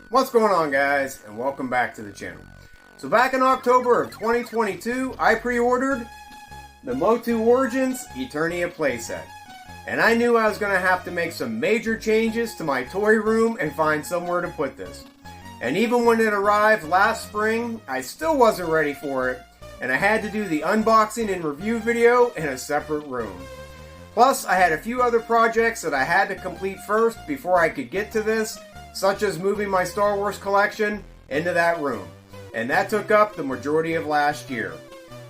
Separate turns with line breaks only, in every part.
What's going on, guys, and welcome back to the channel. So back in October of 2022, I pre-ordered the MOTU Origins Eternia playset. And I knew I was going to have to make some major changes to my toy room and find somewhere to put this. And even when it arrived last spring, I still wasn't ready for it, and I had to do the unboxing and review video in a separate room. Plus, I had a few other projects that I had to complete first before I could get to this, such as moving my Star Wars collection into that room. And that took up the majority of last year.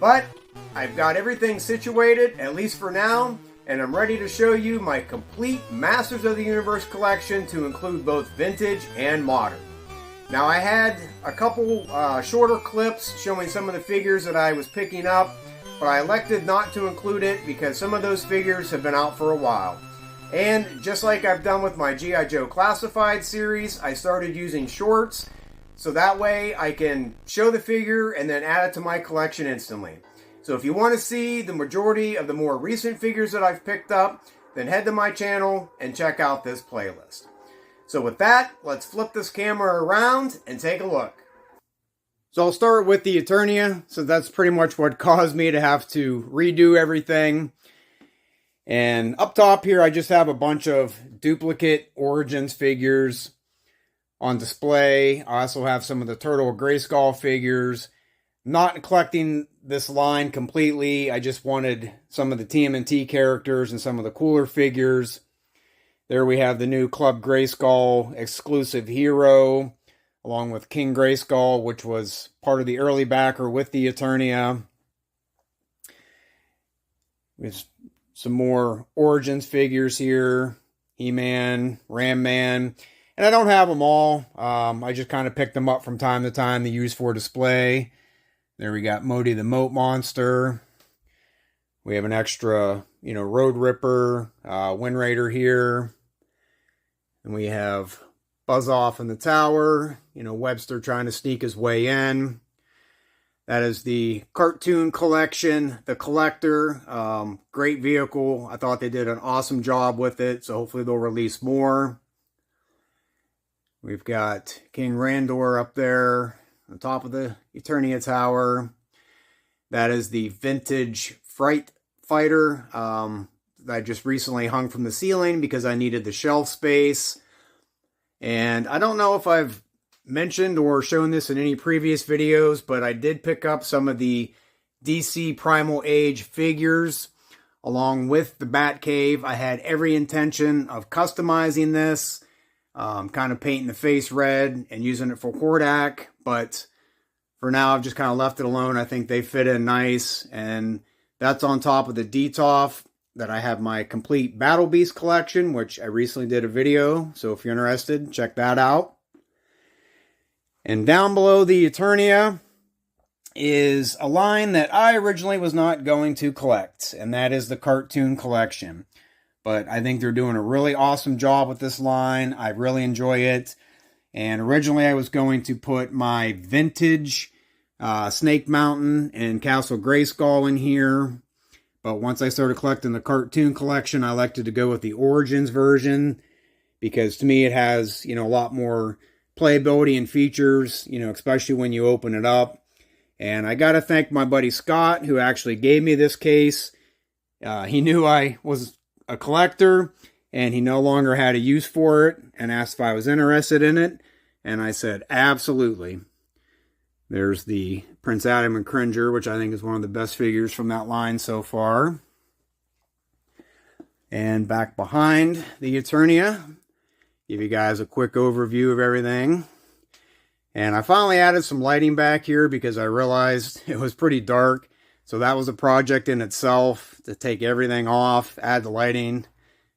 But I've got everything situated, at least for now, and I'm ready to show you my complete Masters of the Universe collection to include both vintage and modern. Now, I had a couple shorter clips showing some of the figures that I was picking up, but I elected not to include it because some of those figures have been out for a while. And just like I've done with my G.I. Joe Classified series, I started using shorts, so that way I can show the figure and then add it to my collection instantly. So if you want to see the majority of the more recent figures that I've picked up, then head to my channel and check out this playlist. So with that, let's flip this camera around and take a look. So I'll start with the Eternia, so that's pretty much what caused me to have to redo everything. And up top here, I just have a bunch of duplicate Origins figures on display. I also have some of the Turtle Grayskull figures. Not collecting this line completely. I just wanted some of the TMNT characters and some of the cooler figures. There we have the new Club Grayskull exclusive hero, along with King Grayskull, which was part of the early backer with the Eternia. With some more Origins figures here. He-Man, Ram-Man. And I don't have them all. I just kind of picked them up from time to time to use for display. There we got Modi the Moat Monster. We have an extra, Road Ripper, Wind Raider here. And we have Buzz Off in the tower. Webster trying to sneak his way in. That is the cartoon collection, the Collector. Great vehicle. I thought they did an awesome job with it, so hopefully they'll release more. We've got King Randor up there on top of the Eternia Tower. That is the vintage Fright Fighter that I just recently hung from the ceiling because I needed the shelf space. And I don't know if I've mentioned or shown this in any previous videos, but I did pick up some of the DC Primal Age figures along with the Batcave. I had every intention of customizing this, kind of painting the face red and using it for Hordak, but for now I've just kind of left it alone. I think they fit in nice, and that's on top of the Detolf that I have my complete Battle Beast collection, which I recently did a video, so if you're interested, check that out. And down below the Eternia is a line that I originally was not going to collect, and that is the cartoon collection. But I think they're doing a really awesome job with this line. I really enjoy it. And originally I was going to put my vintage Snake Mountain and Castle Grayskull in here. But once I started collecting the cartoon collection, I elected to go with the Origins version, because to me it has, a lot more playability and features, especially when you open it up. And I got to thank my buddy Scott, who actually gave me this case. He knew I was a collector, and he no longer had a use for it, and asked if I was interested in it. And I said, absolutely. There's the Prince Adam and Cringer, which I think is one of the best figures from that line so far. And back behind the Eternia, give you guys a quick overview of everything. And I finally added some lighting back here because I realized it was pretty dark. So that was a project in itself, to take everything off, add the lighting,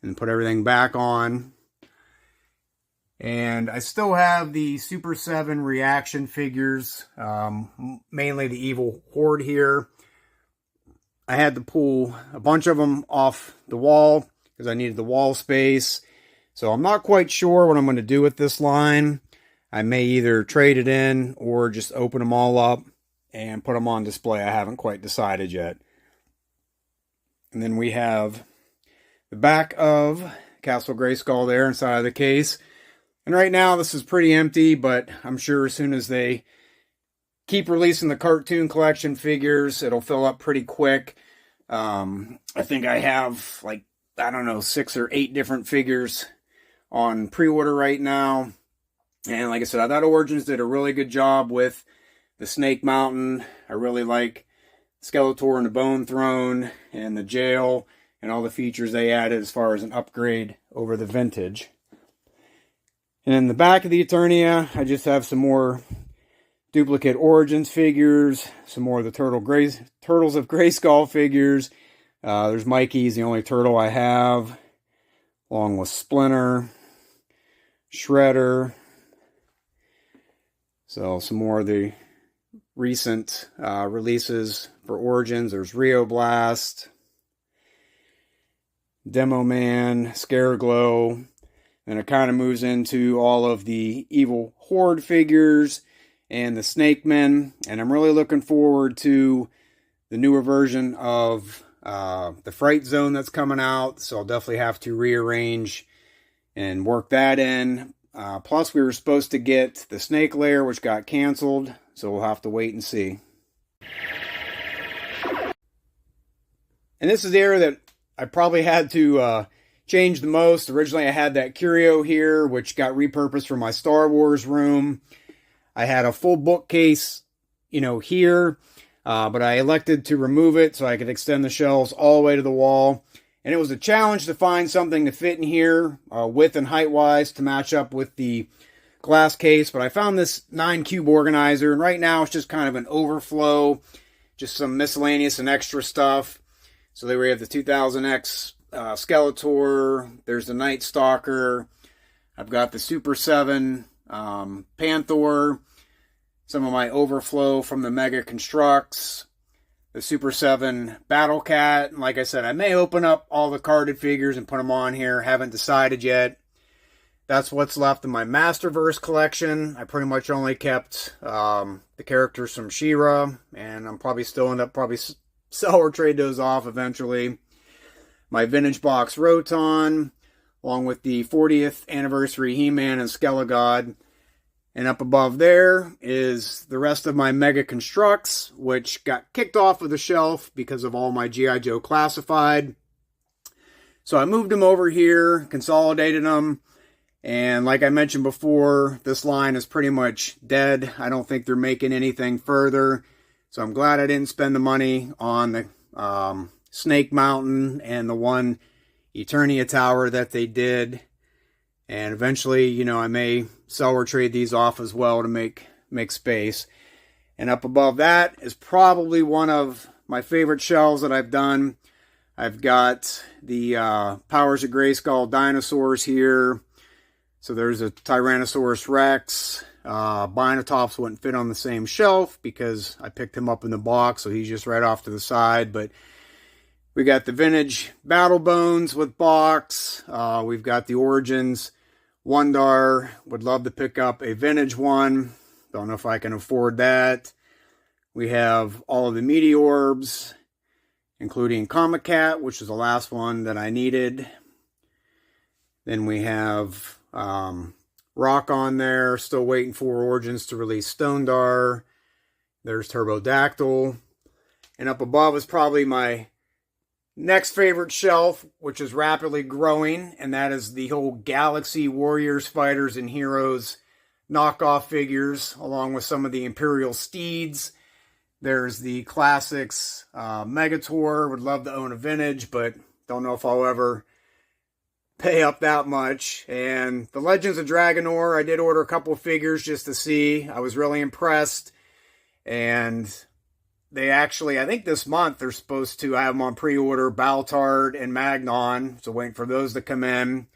and put everything back on. And I still have the Super 7 reaction figures, mainly the Evil Horde here. I had to pull a bunch of them off the wall because I needed the wall space. So I'm not quite sure what I'm going to do with this line. I may either trade it in or just open them all up and put them on display. I haven't quite decided yet. And then we have the back of Castle Grayskull there inside of the case. And right now this is pretty empty, but I'm sure as soon as they keep releasing the cartoon collection figures, it'll fill up pretty quick. I think I have like, I don't know, 6 or 8 different figures on pre-order right now. And like I said, I thought Origins did a really good job with the Snake Mountain. I really like Skeletor and the Bone Throne and the jail and all the features they added as far as an upgrade over the vintage. And in the back of the Eternia, I just have some more duplicate Origins figures, some more of the Turtles of Grayskull figures. There's Mikey, he's the only turtle I have, along with Splinter, Shredder. So some more of the recent releases for Origins. There's Rio Blast, Demo Man, Scareglow. And it kind of moves into all of the Evil Horde figures and the Snake Men. And I'm really looking forward to the newer version of the Fright Zone that's coming out. So I'll definitely have to rearrange and work that in. Plus, we were supposed to get the Snake Lair, which got canceled. So we'll have to wait and see. And this is the area that I probably had to change the most. Originally, I had that curio here, which got repurposed for my Star Wars room. I had a full bookcase, here, but I elected to remove it so I could extend the shelves all the way to the wall. And it was a challenge to find something to fit in here, width and height-wise, to match up with the glass case. But I found this 9-cube organizer, and right now it's just kind of an overflow, just some miscellaneous and extra stuff. So there we have the 2000X Skeletor, there's the Night Stalker, I've got the Super 7 Panther, some of my overflow from the Mega Constructs, the Super 7 Battle Cat, and like I said, I may open up all the carded figures and put them on here, haven't decided yet. That's what's left in my Masterverse collection. I pretty much only kept the characters from She-Ra, and I'm probably still end up sell or trade those off eventually. My Vintage Box Roton, along with the 40th Anniversary He-Man and Skelegod. And up above there is the rest of my Mega Constructs, which got kicked off of the shelf because of all my G.I. Joe Classified. So I moved them over here, consolidated them, and like I mentioned before, this line is pretty much dead. I don't think they're making anything further. So I'm glad I didn't spend the money on the Snake Mountain and the one Eternia Tower that they did. And eventually, I may sell or trade these off as well to make space. And up above that is probably one of my favorite shelves that I've done. I've got the Powers of Grayskull dinosaurs here. So there's a Tyrannosaurus Rex. Binotops wouldn't fit on the same shelf because I picked him up in the box, so he's just right off to the side. But we got the vintage Battle Bones with box. We've got the Origins Wondar. Would love to pick up a vintage one. Don't know if I can afford that. We have all of the Meteorbs, including Comic Cat, which is the last one that I needed. Then we have Rock on there. Still waiting for Origins to release Stone-Dar. There's Turbodactyl. And up above is probably my next favorite shelf, which is rapidly growing, and that is the whole Galaxy Warriors, Fighters, and Heroes knockoff figures, along with some of the Imperial Steeds. There's the Classics Megator. Would love to own a vintage, but don't know if I'll ever pay up that much. And the Legends of Dragonor, I did order a couple of figures just to see. I was really impressed. And they actually, I think this month, they're supposed to have them on pre-order, Baltard and Magnon. So waiting for those to come in.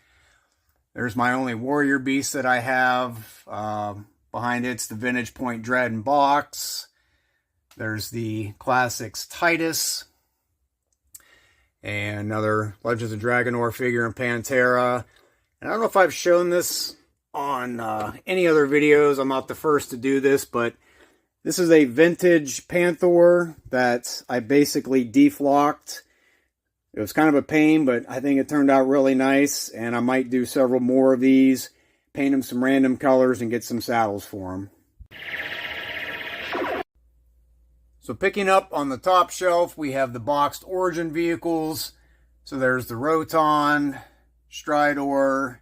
There's my only Warrior Beast that I have. Behind it's the Vintage Point Dread and box. There's the Classics Titus. And another Legends of Dragonor figure in Pantera. And I don't know if I've shown this on any other videos. I'm not the first to do this, but this is a vintage Panther that I basically deflocked. It was kind of a pain, but I think it turned out really nice, and I might do several more of these. paint them some random colors and get some saddles for them. So picking up on the top shelf, we have the boxed Origin vehicles. So there's the Roton, Stridor,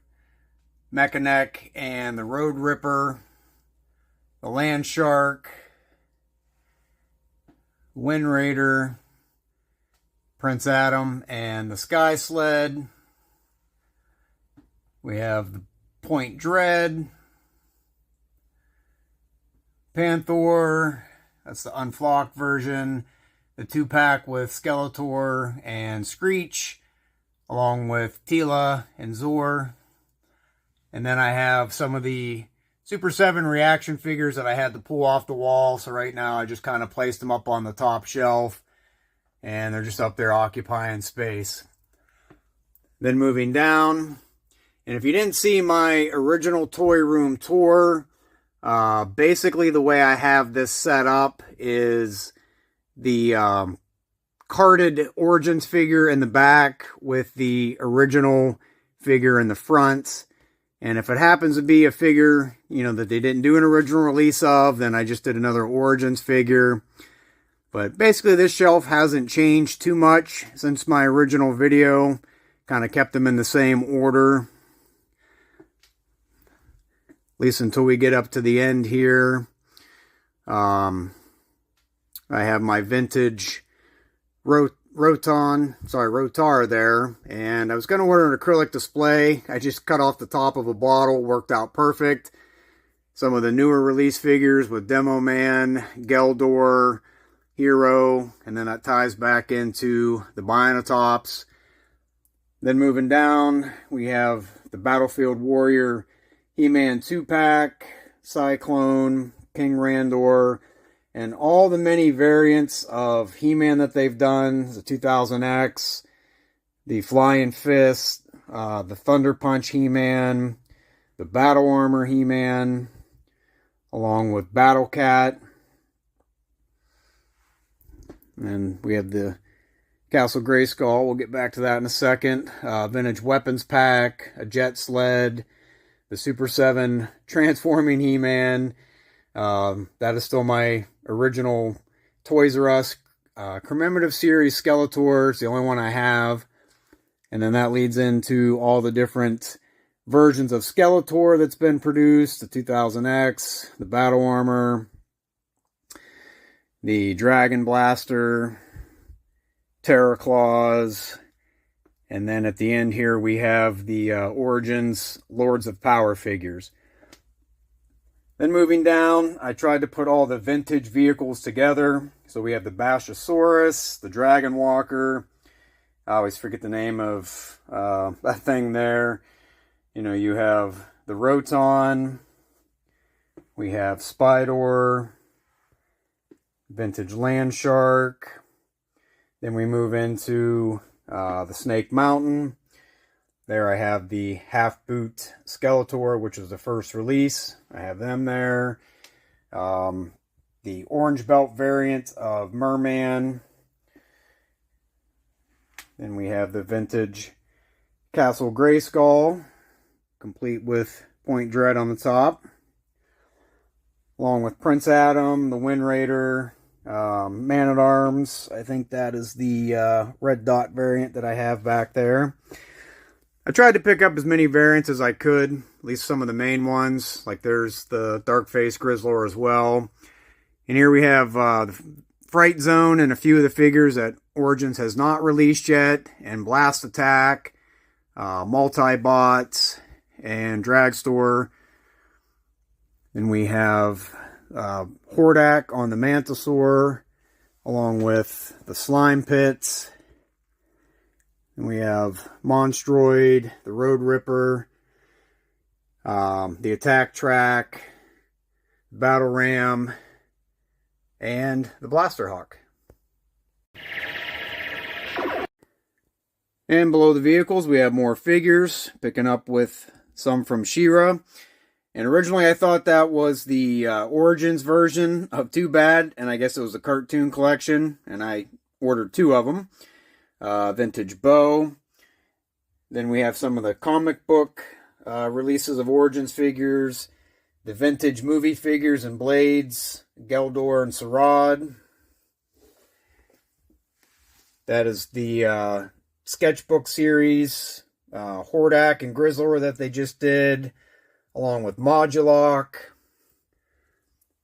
Mechanic, and the Road Ripper, the Land Shark, Wind Raider, Prince Adam, and the Sky Sled. We have the Point Dread, Panther, that's the unflocked version, the 2-pack with Skeletor and Screech, along with Tila and Zor. And then I have some of the Super 7 reaction figures that I had to pull off the wall. So right now I just kind of placed them up on the top shelf, and they're just up there occupying space. Then moving down, and if you didn't see my original toy room tour, basically the way I have this set up is the carded Origins figure in the back with the original figure in the front. And if it happens to be a figure, you know, that they didn't do an original release of, then I just did another Origins figure. But basically this shelf hasn't changed too much since my original video. Kind of kept them in the same order, at least until we get up to the end here. I have my vintage Rotar there, and I was going to order an acrylic display. I just cut off the top of a bottle, worked out perfect. Some of the newer release figures with Demo Man, Geldor, Hero, and then that ties back into the Bionatops. Then moving down, we have the Battlefield Warrior He-Man 2-pack, Cyclone, King Randor, and all the many variants of He-Man that they've done. The 2000X, the Flying Fist, the Thunder Punch He-Man, the Battle Armor He-Man, along with Battle Cat. And we have the Castle Grayskull. We'll get back to that in a second. Vintage Weapons Pack, a Jet Sled, the Super 7 Transforming He-Man. That is still my original Toys R Us commemorative series Skeletor. It's the only one I have. And then that leads into all the different versions of Skeletor that's been produced. The 2000X, the Battle Armor, the Dragon Blaster, Terror Claws, and then at the end here we have the Origins Lords of Power figures. Then moving down, I tried to put all the vintage vehicles together. So we have the Bashasaurus, the Dragon Walker. I always forget the name of that thing there. You know, you have the Roton. We have Spydor, vintage Land Shark. Then we move into the Snake Mountain. There I have the half-boot Skeletor, which is the first release. I have them there. The orange belt variant of Merman. Then we have the vintage Castle Grayskull, complete with Point Dread on the top. Along with Prince Adam, the Wind Raider, Man-at-Arms. I think that is the red dot variant that I have back there. I tried to pick up as many variants as I could, at least some of the main ones. Like there's the Dark Face Grizzlor as well. And here we have the Fright Zone and a few of the figures that Origins has not released yet. And Blast Attack, Multibot, and Dragstore. Then we have Hordak on the Mantisaur, along with the Slime Pits. And we have Monstroid, the Road Ripper, the Attack Track, Battle Ram, and the Blaster Hawk. And below the vehicles, we have more figures, picking up with some from She-Ra. And originally I thought that was the Origins version of Too Bad, and I guess it was a cartoon collection, and I ordered 2 of them. Vintage Bow. Then we have some of the comic book
releases of Origins figures, the vintage movie figures and blades, Geldor and Sarad. That is the sketchbook series, Hordak and Grizzlor that they just did, along with Modulok.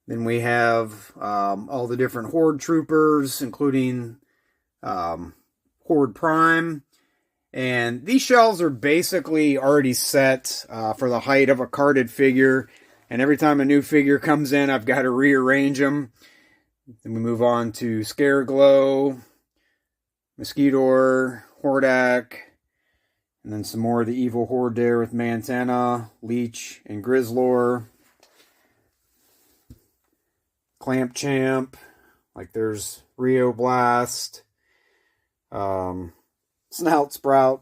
Then we have all the different Horde troopers, including Horde Prime. And these shelves are basically already set for the height of a carded figure. And every time a new figure comes in, I've got to rearrange them. Then we move on to Scareglow, Mosquitor, Hordak, and then some more of the evil Horde there with Mantana, Leech, and Grizzlor. Clamp Champ, like there's Rio Blast, Snout Sprout,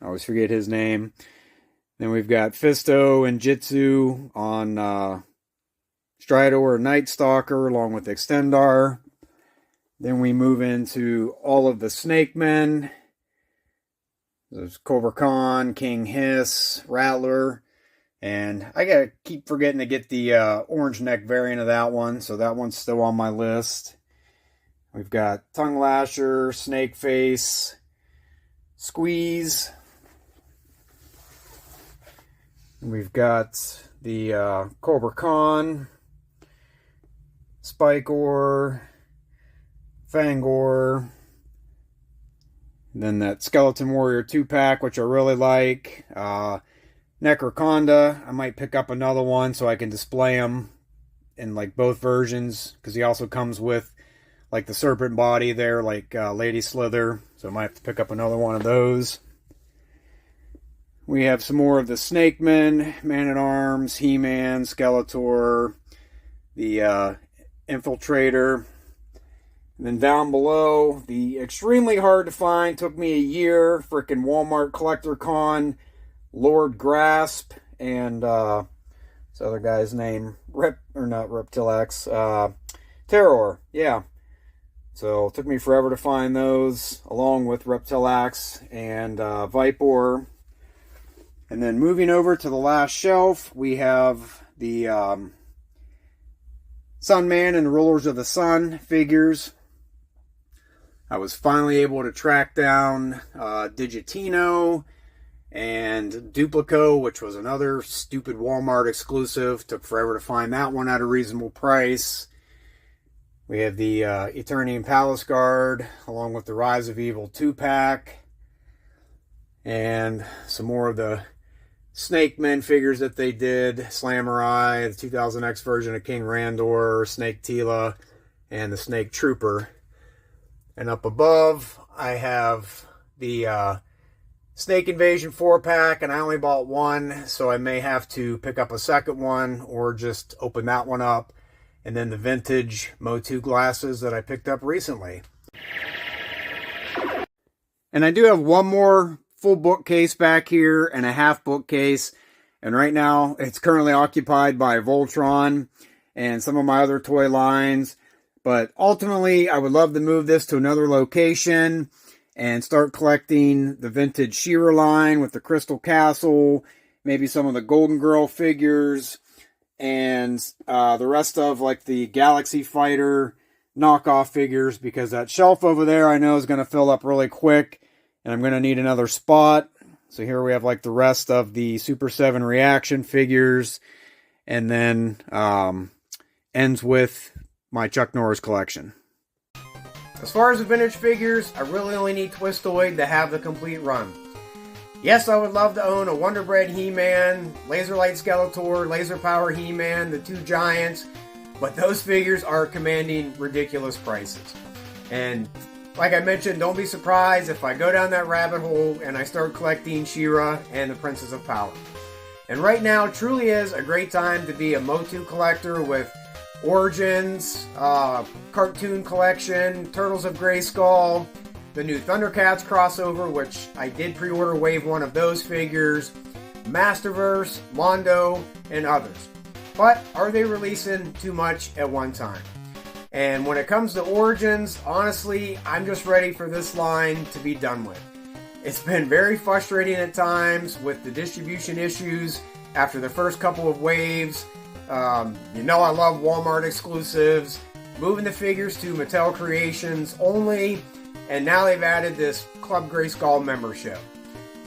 I always forget his name. Then we've got Fisto and Jitsu on Stridor and Night Stalker along with Extendar. Then we move into all of the Snake Men. There's Cobra Khan, King Hiss, Rattler. And I gotta keep forgetting to get the orange neck variant of that one. So that one's still on my list. We've got Tongue Lasher, Snake Face, Squeeze. We've got the Cobra Khan, Spikor, Fangor. Then that Skeleton Warrior 2-pack, which I really like. Necroconda, I might pick up another one so I can display him in like both versions, because he also comes with like the serpent body there, like Lady Slither, so I might have to pick up another one of those. We have some more of the Snake Men, Man-at-Arms, He-Man, Skeletor, the Infiltrator. And then down below, the extremely hard to find, took me a year, frickin' Walmart Collector Con, Lord Grasp, and this other guy's name, Terror, yeah. So it took me forever to find those, along with Reptilax and Vipor. And then moving over to the last shelf, we have the Sunman and the Rulers of the Sun figures. I was finally able to track down Digitino and Duplico, which was another stupid Walmart exclusive. Took forever to find that one at a reasonable price. We have the Eternian Palace Guard, along with the Rise of Evil 2-pack. And some more of the Snake Men figures that they did. Slamurai, the 2000X version of King Randor, Snake Tila, and the Snake Trooper. And up above, I have the Snake Invasion 4-pack, and I only bought one, so I may have to pick up a second one, or just open that one up. And then the vintage MOTU glasses that I picked up recently. And I do have one more full bookcase back here and a half bookcase. And right now, it's currently occupied by Voltron and some of my other toy lines. But ultimately, I would love to move this to another location and start collecting the vintage She-Ra line with the Crystal Castle, maybe some of the Golden Girl figures, and the rest of like the Galaxy Fighter knockoff figures, because that shelf over there I know is going to fill up really quick and I'm going to need another spot. So here we have like the rest of the Super 7 reaction figures, and then ends with my Chuck Norris collection. As far as the vintage figures, I really only need Twistoid to have the complete run. Yes, I would love to own a Wonder Bread He-Man, Laser Light Skeletor, Laser Power He-Man, the two Giants, but those figures are commanding ridiculous prices. And like I mentioned, don't be surprised if I go down that rabbit hole and I start collecting She-Ra and the Princess of Power. And right now truly is a great time to be a MOTU collector with Origins, cartoon collection, Turtles of Grayskull, the new Thundercats crossover, which I did pre-order wave 1 of those figures, Masterverse, Mondo, and others. But are they releasing too much at one time? And when it comes to Origins, honestly, I'm just ready for this line to be done with.
It's been very frustrating at times with the distribution issues after the first couple of waves. You know I love Walmart exclusives, moving the figures to Mattel Creations only, and now they've added this Club Grayskull membership.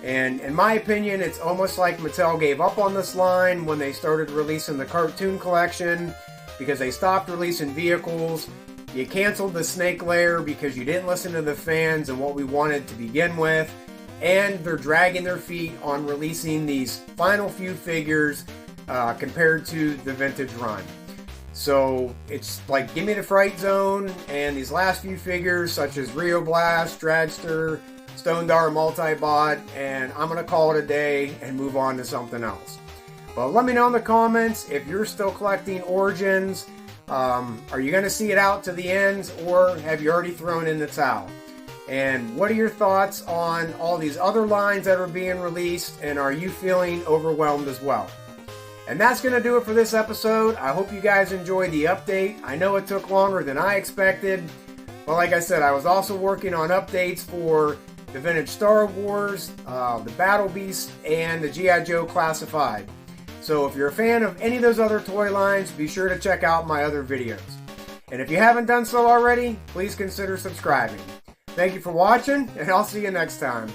And in my opinion, it's almost like Mattel gave up on this line when they started releasing the cartoon collection, because they stopped releasing vehicles. You canceled the Snake Lair because you didn't listen to the fans and what we wanted to begin with. And they're dragging their feet on releasing these final few figures compared to the vintage run. So it's like, give me the Fright Zone and these last few figures such as Rio Blast, Dragster, Stone-Dar Multibot, and I'm going to call it a day and move on to something else. But let me know in the comments if you're still collecting Origins. Are you going to see it out to the end, or have you already thrown in the towel? And what are your thoughts on all these other lines that are being released, and are you feeling overwhelmed as well? And that's going to do it for this episode. I hope you guys enjoyed the update. I know it took longer than I expected, but like I said, I was also working on updates for the Vintage Star Wars, the Battle Beast, and the G.I. Joe Classified. So if you're a fan of any of those other toy lines, be sure to check out my other videos. And if you haven't done so already, please consider subscribing. Thank you for watching, and I'll see you next time.